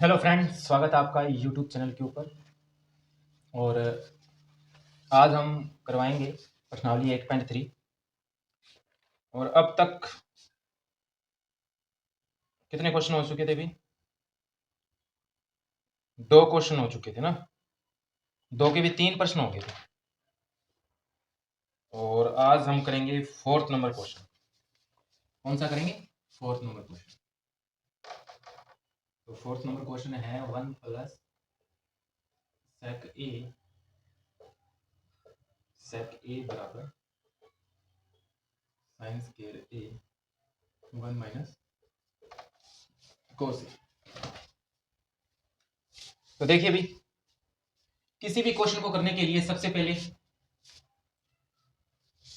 Hello friends, स्वागत है आपका यूट्यूब चैनल के ऊपर। और आज हम करवाएंगे प्रश्नावली 8.3। और अब तक कितने क्वेश्चन हो चुके थे? अभी 2 क्वेश्चन हो चुके थे ना। 2 के भी 3 प्रश्न हो गए थे। और आज हम करेंगे 4th नंबर क्वेश्चन। कौन सा करेंगे? 4th number question. तो 4th नंबर क्वेश्चन है 1 प्लस सेक ए बराबर साइन स्क्वायर ए 1 माइनस कोस ए। तो देखिए, भी किसी भी क्वेश्चन को करने के लिए सबसे पहले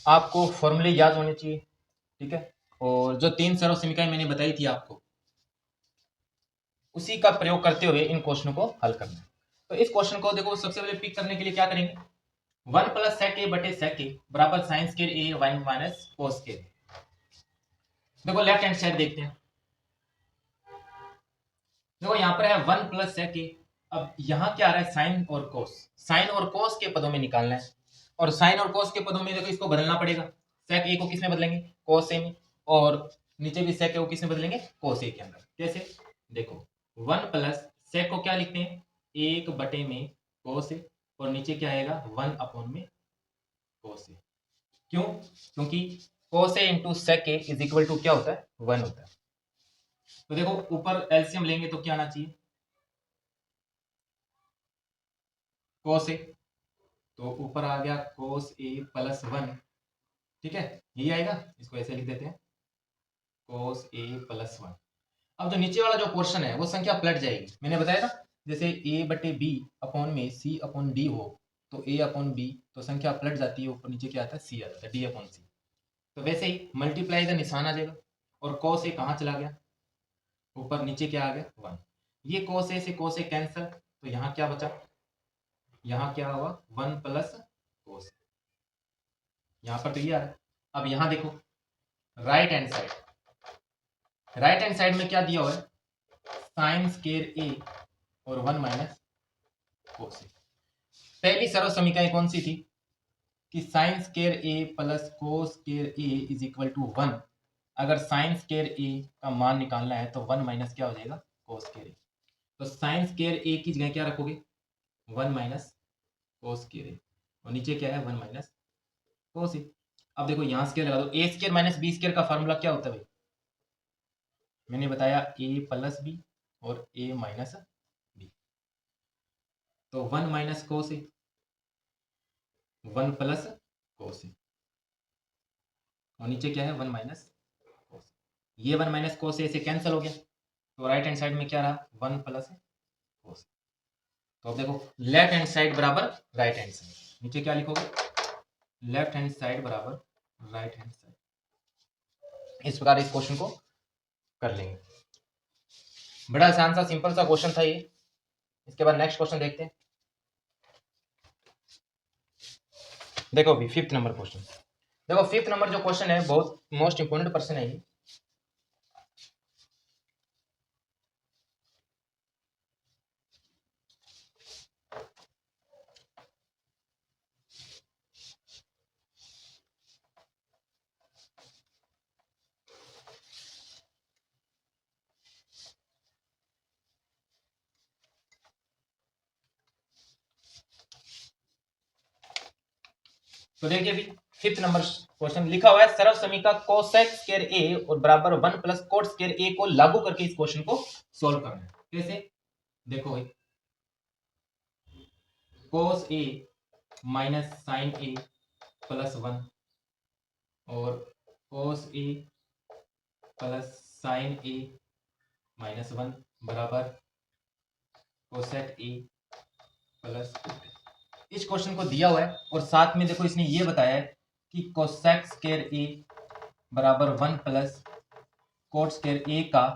आपको फॉर्मूले याद होने चाहिए, ठीक है। और जो 3 सरल समीकरण मैंने बताई थी आपको, उसी का प्रयोग करते हुए इन क्वेश्चनों को हल करना है। तो इस क्वेश्चन को देखो, सबसे पहले पिक करने के लिए क्या करेंगे? 1 प्लस सेक ए बटे सेक ए बराबर साइन स्क्वायर ए 1 माइनस कोस स्क्वायर। देखो लेफ्ट हैंड साइड देखते हैं। देखो यहाँ पर है 1 प्लस सेक ए। अब यहाँ क्या आ रहा है? साइन और कोस। साइन और कोस के पदों में निकालना है। और साइन और कोस के पदों में देखो इसको बदलना पड़ेगा। सेक ए को किस में बदलेंगे? कोस ए में। और नीचे भी सेक ए को किस में बदलेंगे? कोस ए के अंदर। कैसे? देखो 1 प्लस सेक को क्या लिखते हैं? 1 बटे में कोस ए। और नीचे क्या आएगा? 1 अपॉन में कोस ए। क्यों? क्योंकि cos A into sec A is equal to क्या होता है? 1 होता है। तो देखो ऊपर एलसीएम लेंगे तो क्या आना चाहिए? कोस ए। तो ऊपर आ गया कोस ए प्लस 1, ठीक है। यही आएगा। इसको ऐसे लिख देते हैं, कोस ए प्लस 1। अब जो नीचे वाला जो पोर्शन है वो संख्या पलट जाएगी। मैंने बताया ना, जैसे ए बटे बी अपॉन में सी अपॉन डी हो, तो ए अपॉन बी तो संख्या पलट जाती है, ऊपर नीचे क्या आता है? सी आता है, डी अपॉन सी। तो वैसे ही मल्टीप्लाई का निशान आ जाएगा। और कॉस ए कहाँ चला गया? ऊपर नीचे क्या आ गया? 1। ये कॉस ए से कॉस ए कैंसिल, तो यहाँ क्या बचा? यहाँ क्या हुआ? 1 प्लस कोस। यहाँ पर तो ये आ रहा है। अब यहाँ देखो right hand side. Right hand side में क्या दिया हुआ है? साइन स्क्वायर ए और 1 माइनस कोस ए। पहली सरल समीकरण कौन सी थी? कि sine square A plus cos square A is equal to 1। अगर साइन स्क्वायर ए का मान निकालना है तो 1 माइनस क्या हो जाएगा? कोस स्क्वायर ए। तो साइन स्क्वायर ए की जगह क्या रखोगे? 1 माइनस कोस स्क्वायर ए। और नीचे क्या है? 1 माइनस कोस ए। अब देखो यहाँ स्क्वायर लगा दो। ए स्क्वायर माइनस बी स्क्वायर का फॉर्मूला क्या होता है भाई? मैंने बताया ए प्लस बी और ए माइनस बी। तो 1 माइनस कोस ए, 1 प्लस कोस ए। और नीचे क्या है? 1 माइनस कोस। ये 1 माइनस कोस ए से कैंसिल हो गया। तो राइट हैंड साइड में क्या रहा? 1 प्लस कोस। तो अब देखो लेफ्ट हैंड साइड बराबर राइट हैंड साइड। नीचे क्या लिखोगे? लेफ्ट हैंड साइड बराबर राइट हैंड साइड। इस प्रकार इस क्वेश्चन को कर लेंगे। बड़ा आसान सा सिंपल सा क्वेश्चन था ये। इसके बाद नेक्स्ट क्वेश्चन देखते हैं। देखो अभी 5th नंबर क्वेश्चन। देखो 5th नंबर जो क्वेश्चन है बहुत मोस्ट इंपोर्टेंट क्वेश्चन है ये। तो देखिए अभी 5th नंबर क्वेश्चन लिखा हुआ है, सरल समीकरण कोसेक स्क्वायर ए और बराबर 1 प्लस कोट स्क्वायर ए को लागू करके इस क्वेश्चन को सॉल्व करना है। कैसे? देखो भाई, कोस ए माइनस साइन ए प्लस 1 और कोस ए प्लस साइन ए माइनस 1 बराबर कोसेक ए प्लस। इस क्वेश्चन को दिया हुआ है और साथ में देखो इसने ये बताया है कि कोसेक स्क्वायर ए बराबर 1 प्लस कोट स्क्वायर ए का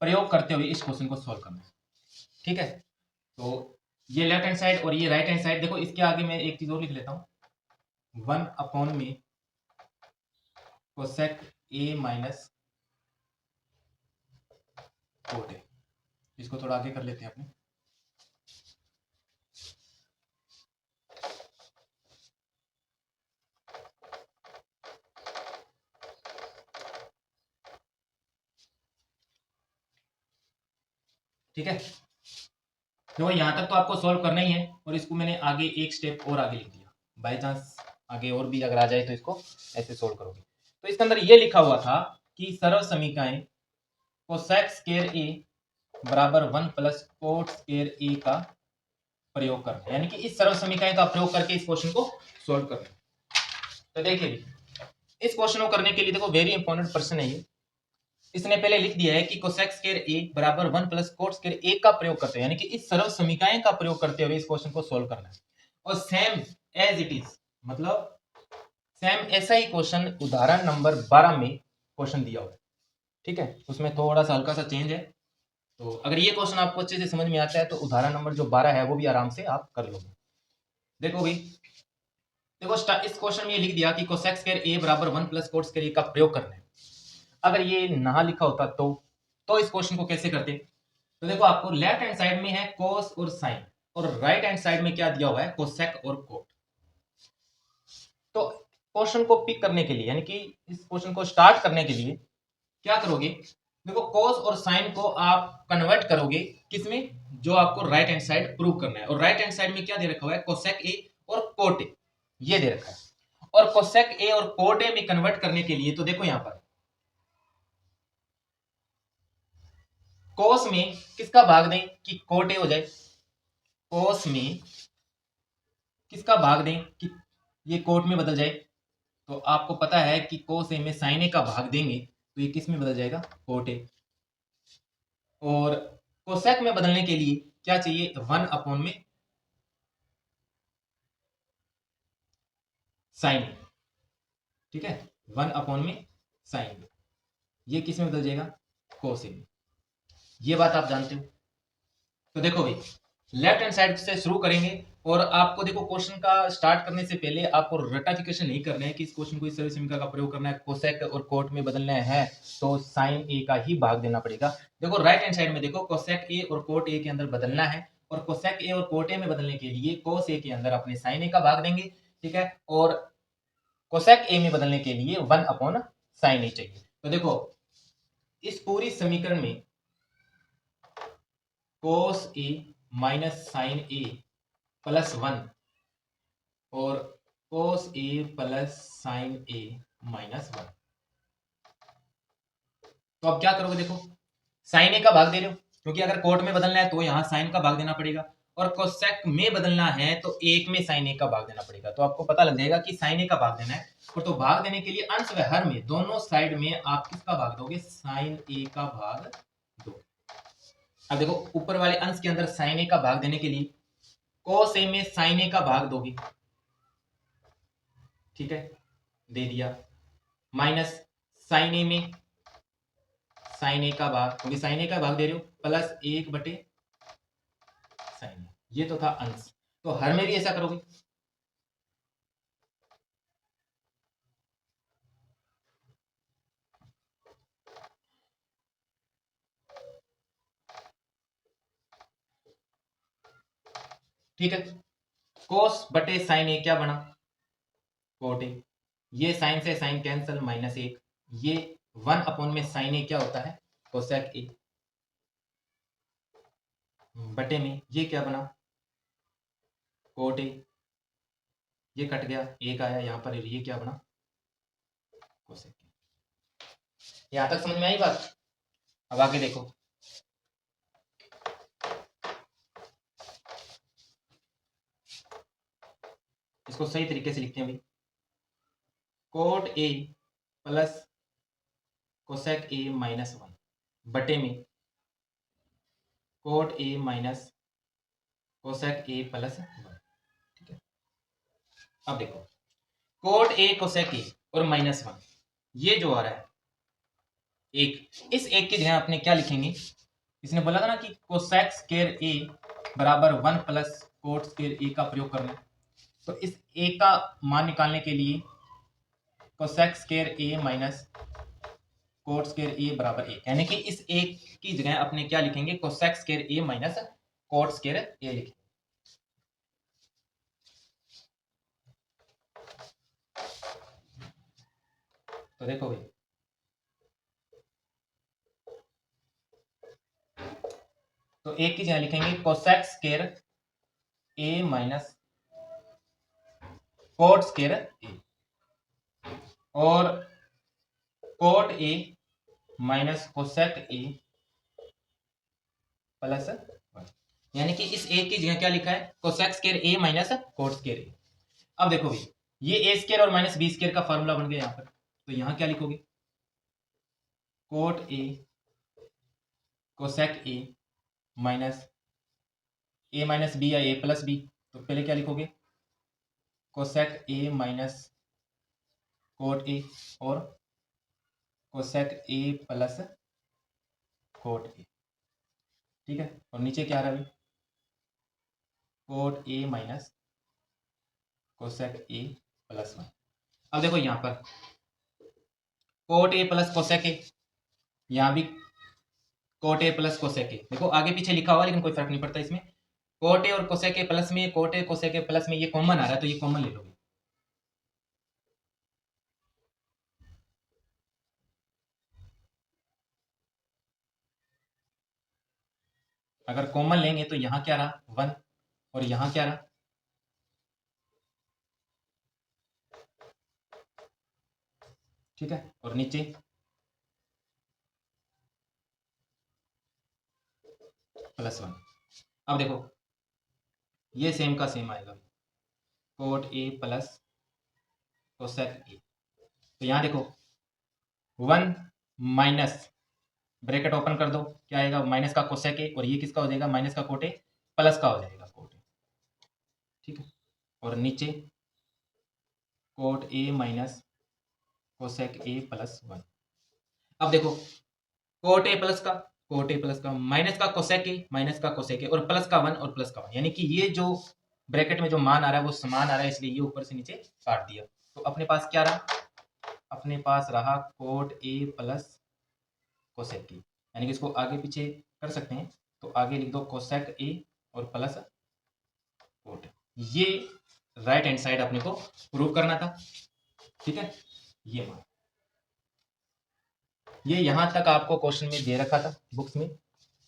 प्रयोग करते हुए इस क्वेश्चन को सॉल्व करना है, ठीक है। तो ये लेफ्ट हैंड साइड और ये राइट हैंड साइड। देखो इसके आगे मैं एक चीज और लिख लेता हूं, 1 अपॉन में कोसेक ए माइनस कोट ए। इसको थोड़ा आगे कर लेते हैं अपने। ठीक है, तो यहाँ तक तो आपको सॉल्व करना ही है, और इसको मैंने आगे एक स्टेप और आगे लिख दिया, बाई चांस आगे और भी अगर आ जाए तो इसको ऐसे सोल्व करोगे। तो इसके अंदर ये लिखा हुआ था कि सर्व समीकरण कोसेक स्क्वायर ए बराबर 1 प्लस कोट स्क्वायर ए का प्रयोग करना, यानी कि इस सर्व समीकरण का प्रयोग करके इस क्वेश्चन को सोल्व करना। तो देखिए इस क्वेश्चन को करने के लिए देखो वेरी इंपॉर्टेंट प्रश्न है ये। इसने पहले लिख दिया है कि कोसेक स्क्वायर ए बराबर 1 प्लस कोट स्क्वायर ए का प्रयोग करते हैं, यानी कि इस सर्व समीकरण का प्रयोग करते हुए इस क्वेश्चन को सोल्व करना है। और सेम एज इट इज, मतलब सेम ऐसा ही क्वेश्चन उदाहरण नंबर 12 में क्वेश्चन दिया हुआ है। ठीक है, उसमें थोड़ा सा हल्का सा चेंज है। तो अगर ये क्वेश्चन आपको अच्छे से समझ में आता है तो उदाहरण नंबर जो 12 है वो भी आराम से आप कर लोगे। देखो भाई, देखो इस क्वेश्चन में ये लिख दिया कि कोसेक स्क्वायर ए बराबर 1 प्लस कोट स्क्वायर ए का प्रयोग करना है। अगर ये ना लिखा होता तो इस क्वेश्चन को कैसे करते? तो देखो आपको लेफ्ट हैंड साइड में है कोस और साइन, और राइट हैंड साइड में क्या दिया हुआ है, कोसेक और कोट। तो क्वेश्चन को पिक करने के लिए, यानी कि इस क्वेश्चन को स्टार्ट करने के लिए क्या करोगे, देखो कोस और साइन को आप कन्वर्ट करोगे किसमें, जो आपको राइट हैंड साइड प्रूव करना है। और राइट हैंड साइड में क्या दे रखा हुआ है, कोसेक ए और कोट ए, ये दे रखा है। और कोसेक ए और कोट ए में कन्वर्ट करने के लिए तो देखो यहां पर कोस में किसका भाग दें कि कोट ए हो जाए, कोस में किसका भाग दें कि ये कोट में बदल जाए। तो आपको पता है कि कोस ए में साइन ए का भाग देंगे तो ये किस में बदल जाएगा, कोट ए। और कोसेक में बदलने के लिए क्या चाहिए, 1 अपॉन में साइन ए। ठीक है, 1 अपॉन में साइन ए, ये किस में बदल जाएगा, कोस ए में। ये बात आप जानते हो। तो देखो भाई, लेफ्ट हैंड साइड से शुरू करेंगे, और आपको देखो क्वेश्चन का स्टार्ट करने से पहले आपको रटाफिकेशन नहीं करना है कि इस क्वेश्चन को इस सर्व समीकरण का प्रयोग करना है, कोसेक और कोट में बदलना है तो साइन ए का ही भाग देना पड़ेगा। देखो राइट हैंड साइड में देखो कोसेक ए और कोट ए के अंदर बदलना है, और कोसेक ए और कोट ए में बदलने के लिए कोस ए के अंदर अपने साइन ए का भाग देंगे। ठीक है, और कोसेक ए में बदलने के लिए 1 अपॉन साइन ए चाहिए। तो देखो इस पूरी समीकरण में कोस ए माइनस साइन ए प्लस 1 और कोस ए प्लस साइन ए माइनस 1। तो अब क्या करोगे, देखो साइन ए का भाग दे रहे हो, क्योंकि अगर कोट में बदलना है तो यहाँ साइन का भाग देना पड़ेगा, और कोसेक में बदलना है तो एक में साइन ए का भाग देना पड़ेगा। तो आपको पता लग जाएगा कि साइन ए का भाग देना है, और तो भाग देने के लिए अंश व हर में दोनों साइड में आप किसका भाग दोगे, साइन ए का भाग दो। अब देखो ऊपर वाले अंश के अंदर साइन ए का भाग देने के लिए कोस ए में साइन ए का भाग दोगे। ठीक है, दे दिया, माइनस साइन ए में साइन ए का भाग, क्योंकि साइन ए का भाग दे रहे हो, प्लस 1 बटे साइन ए, ये तो था अंश। तो हर में भी ऐसा करोगे। ठीक है, कोस बटे साइन ए क्या बना, कोट ए। ये साइन से साइन कैंसल, माइनस 1। ये 1 अपॉन में साइन ए क्या होता है, कोसेक ए, बटे में ये क्या बना, कोट ए। ये कट गया, एक आया यहाँ पर, ये क्या बना, कोसेक ए। यहाँ तक समझ में आई बात? अब आगे देखो, इसको सही तरीके से लिखते हैं भाई, cot A plus cosec A minus 1 बटे में coat A minus cosec A plus 1। ठीक है, अब देखो कोट ए कोसेक ए और माइनस 1, ये जो आ रहा है एक, इस एक की जगह आपने क्या लिखेंगे, इसने बोला था ना कि कोसेक स्क्वायर ए बराबर 1 प्लस कोट स्क्वायर ए का प्रयोग करना है। तो इस ए का मान निकालने के लिए cosec square A minus cot square ए बराबर 1, यानी कि इस एक की जगह अपने क्या लिखेंगे, cosec square A minus cot square ए लिखेंगे। तो देखो भाई, तो एक की जगह लिखेंगे cosec square A minus cot square ए, और coat A minus cosec A plus 1, यानी कि इस ए की जगह क्या लिखा है, cosec square A minus cot square A. अब देखो भाई, ये ए स्क्वायर और माइनस बी स्क्वायर का फॉर्मूला बन गया यहाँ पर, तो यहाँ क्या लिखोगे, cot A cosec A minus A minus B या ए प्लस बी, तो पहले क्या लिखोगे, cosec A minus cot A और cosec A plus cot A, ठीक है। और नीचे क्या आ रहा है, cot A minus cosec A plus 1। अब देखो यहाँ पर कोट ए प्लस कोसेक ए, यहाँ भी कोट ए प्लस कोसेक ए, देखो आगे पीछे लिखा हुआ लेकिन कोई फर्क नहीं पड़ता इसमें, कोट ए और कोसेक ए प्लस में, coat A cosec A plus में, ये कॉमन आ रहा है तो ये कॉमन ले लोगे। अगर कॉमन लेंगे तो यहाँ क्या रहा 1, और यहाँ क्या रहा, ठीक है, और नीचे प्लस 1। अब देखो ये सेम का सेम आएगा, कोट ए प्लस कोसेक ए, तो यहाँ देखो 1 माइनस ब्रैकेट ओपन कर दो, क्या आएगा, माइनस का कोसेक ए, और ये किसका हो जाएगा, माइनस का कोट ए प्लस का हो जाएगा कोट ए, ठीक है, और नीचे coat A minus cosec A plus 1। अब देखो कोट ए प्लस का, कोट ए प्लस का, माइनस का कोसेक ए, माइनस का कोसेक ए, और प्लस का 1 और प्लस का 1, यानी कि ये जो ब्रैकेट में जो मान आ रहा है वो समान आ रहा है, इसलिए ये ऊपर से नीचे काट दिया। तो अपने पास क्या रहा, अपने पास रहा कोट ए प्लस कोसेक ए, यानी कि इसको आगे पीछे कर सकते हैं, तो आगे लिख दो कोसेक ए और प्लस कोट। ये राइट हैंड साइड अपने को प्रूव करना था, ठीक है। ये मान, ये यहां तक आपको क्वेश्चन में दे रखा था बुक्स में,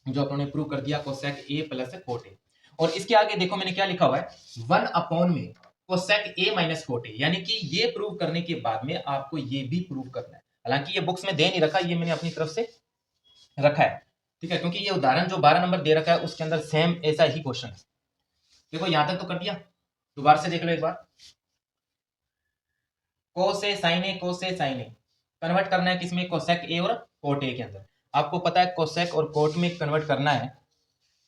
जो अपने प्रूव कर दिया cosec A plus cot A. और इसके आगे देखो मैंने क्या लिखा हुआ है, 1 अपॉन में कोसेक ए माइनस कोट ए, यानी कि ये प्रूव करने के बाद में आपको ये भी प्रूव करना है। हालांकि ये बुक्स में दे नहीं रखा, ये मैंने अपनी तरफ से रखा है, ठीक है, क्योंकि ये उदाहरण जो 12 नंबर दे रखा है उसके अंदर सेम ऐसा ही क्वेश्चन है। देखो यहां तक तो कर दिया, दोबारा से देख लो एक बार, को से साइन ए, को से साइन ए कन्वर्ट करना है किसमें, कोसेक ए और कोट ए के अंदर। आपको पता है कोसेक और कोट में कन्वर्ट करना है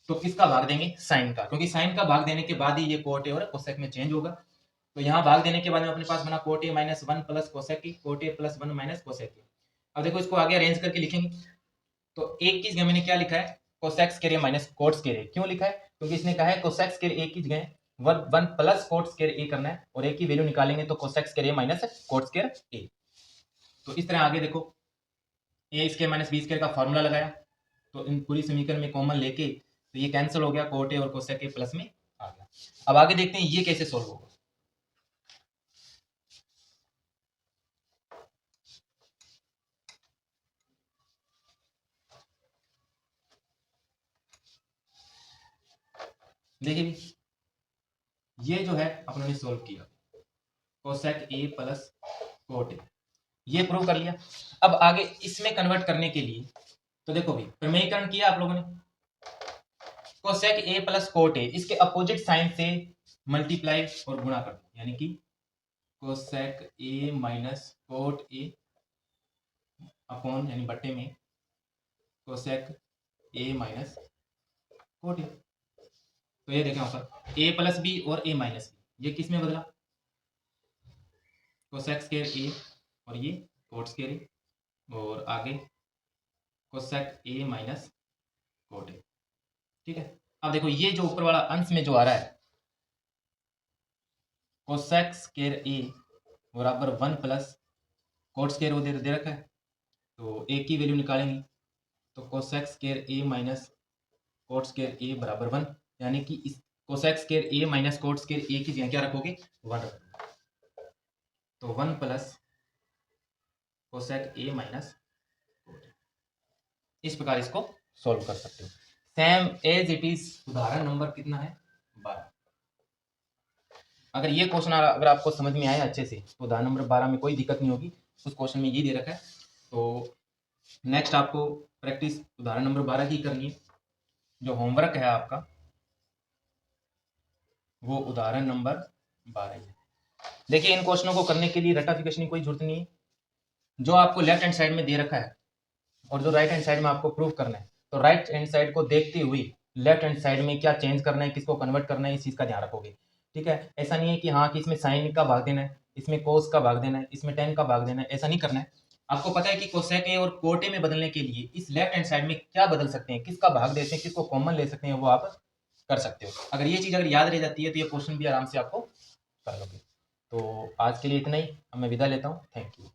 तो किसका भाग देंगे, साइन का, क्योंकि साइन का भाग देने के बाद ही ये कोट ए और कोसेक में चेंज होगा। तो यहाँ भाग देने के बाद में अपने पास बना coat A minus 1 plus cosec A, cot A plus 1 minus cosec ए। अब देखो इसको आगे अरेंज करके लिखेंगे, तो एक की जगह मैंने क्या लिखा है, cosec square A minus cot square ए। क्यों लिखा है, क्योंकि इसने कहा है कोसेक स्क्वायर ए की जगह 1 प्लस कोट स्क्वायर ए करना है, और ए की वैल्यू निकालेंगे तो cosec square A minus cot square ए। तो इस तरह आगे देखो, ए स्क्वायर माइनस बी स्क्वायर का फॉर्मूला लगाया, तो इन पूरी समीकरण में कॉमन लेके तो ये कैंसिल हो गया, कोट ए और कोसेक ए प्लस में आ गया। अब आगे देखते हैं ये कैसे सोल्व होगा। देखिए भी, ये जो है अपने सोल्व किया, कोसेक ए प्लस कोट ए, ये प्रूव कर लिया। अब आगे इसमें कन्वर्ट करने के लिए तो देखो भी, प्रमेयीकरण किया आप लोगों ने, कोसेक ए प्लस कोट ए इसके अपोजिट साइन से मल्टीप्लाई और गुणा कर दो, यानी कि cosec A minus cot A upon यानी बट्टे में कोसेक ए माइनस कोट ए। तो ये देखें यहाँ पर ए प्लस बी और ए माइनस बी, ये किस में बदला, कोसेक स्क्वायर ए और ये कोट स्क्वायर ए, और आगे cosec A minus cot A, ठीक है। अब देखो ये जो ऊपर वाला अंश में जो आ रहा है, कोसेक स्क्वायर ए बराबर 1 प्लस कोट स्क्वायर वो दे रखा है, तो ए की वैल्यू निकालेंगे तो cosec square A minus cot square ए बराबर 1, यानी कि इस cosec square A minus cot square ए की जगह क्या रखोगे 1 रखोगे, तो 1 plus cosec A minus coat, इस प्रकार इसको सॉल्व कर सकते हो। सेम एज इट इज उदाहरण नंबर कितना है 12। अगर ये क्वेश्चन अगर आपको समझ में आया अच्छे से तो उदाहरण नंबर 12 में कोई दिक्कत नहीं होगी, उस क्वेश्चन में ये दे रखा है। तो नेक्स्ट आपको प्रैक्टिस उदाहरण नंबर 12 की करनी है। जो होमवर्क है आपका वो उदाहरण नंबर 12 है। देखिए इन क्वेश्चनों को करने के लिए रटाफिकेशन की कोई जरूरत नहीं है। जो आपको लेफ्ट हैंड साइड में दे रखा है और जो राइट हैंड साइड में आपको प्रूव करना है, तो राइट हैंड साइड को देखते हुए लेफ्ट हैंड साइड में क्या चेंज करना है, किसको कन्वर्ट करना है, इस चीज़ का ध्यान रखोगे। ठीक है, ऐसा नहीं है कि हाँ कि इसमें साइन का भाग देना है, इसमें कोस का भाग देना है, इसमें टेन का भाग देना है, ऐसा नहीं करना है। आपको पता है कि कोसेक ए और कोट ए में बदलने के लिए इस लेफ्ट हैंड साइड में क्या बदल सकते हैं, किसका भाग देते हैं, किसको कॉमन ले सकते हैं, वो आप कर सकते हो। अगर ये चीज़ अगर याद रह जाती है तो ये क्वेश्चन भी आराम से आपको कर लोगे। तो आज के लिए इतना ही, अब मैं विदा लेता हूँ। Thank you.